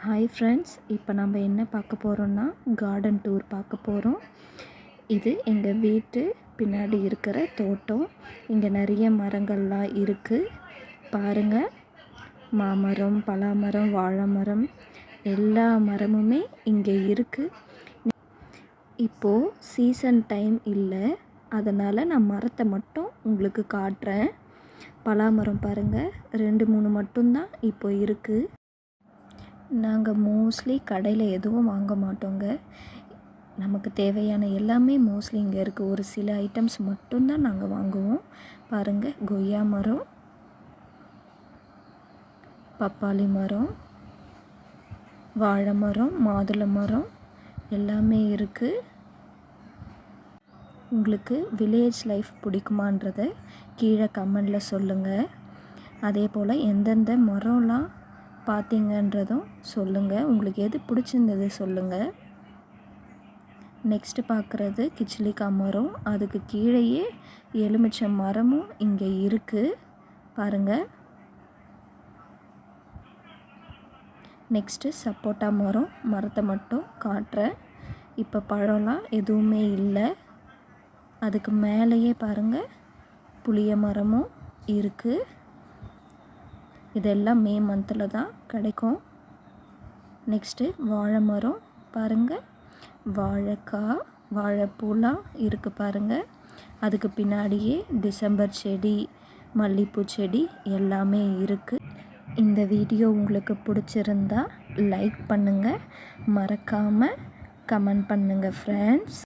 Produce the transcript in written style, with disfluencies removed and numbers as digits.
Hi friends, இப்போ நம்ம என்ன பார்க்க போகிறோன்னா கார்டன் டூர் பார்க்க போகிறோம். இது எங்கள் வீட்டு பின்னாடி இருக்கிற தோட்டம். இங்கே நிறைய மரங்கள்லாம் இருக்குது பாருங்கள். மாமரம், பலாமரம், வாழை மரம், எல்லா மரமுமே இங்கே இருக்குது. இப்போது சீசன் டைம் இல்லை, அதனால் நான் மரத்தை மட்டும் உங்களுக்கு காட்டுறேன். பலாமரம் பாருங்கள், 2-3 மட்டும்தான் இப்போ இருக்குது. நாங்கள் மோஸ்ட்லி கடையில் எதுவும் வாங்க மாட்டோங்க. நமக்கு தேவையான எல்லாமே மோஸ்ட்லி இங்கே இருக்குது. ஒரு சில ஐட்டம்ஸ் மட்டும்தான் நாங்கள் வாங்குவோம். பாருங்கள், கொய்யா மரம், பப்பாளி மரம், வாழை மரம், மாதுளை மரம் எல்லாமே இருக்குது. உங்களுக்கு வில்லேஜ் லைஃப் பிடிக்குமான்றதை கீழே கமெண்டில் சொல்லுங்கள். அதே போல் எந்தெந்த மரம்லாம் பார்த்தீங்கன்றதும் சொல்லுங்கள். உங்களுக்கு எது பிடிச்சிருந்தது சொல்லுங்கள். நெக்ஸ்ட்டு பார்க்குறது கிச்சிலிக்காய் மரம். அதுக்கு கீழேயே எலுமிச்சை மரமும் இங்கே இருக்குது பாருங்கள். நெக்ஸ்ட்டு சப்போட்டா மரம். மரத்தை மட்டும் காட்டுறேன். இப்போ பழம்லாம் எதுவுமே இல்லை. அதுக்கு மேலேயே பாருங்கள் புளிய மரமும் இருக்குது. இதெல்லாம் மே மந்தில் தான் கிடைக்கும். நெக்ஸ்ட்டு வாழை மரம் பாருங்கள். வாழைக்காய், வாழைப்பூலாம் இருக்குது பாருங்கள். அதுக்கு பின்னாடியே டிசம்பர் செடி, மல்லிகைப்பூ செடி எல்லாமே இருக்குது. இந்த வீடியோ உங்களுக்கு பிடிச்சிருந்தா லைக் பண்ணுங்கள், மறக்காமல் கமெண்ட் பண்ணுங்கள் ஃப்ரெண்ட்ஸ்.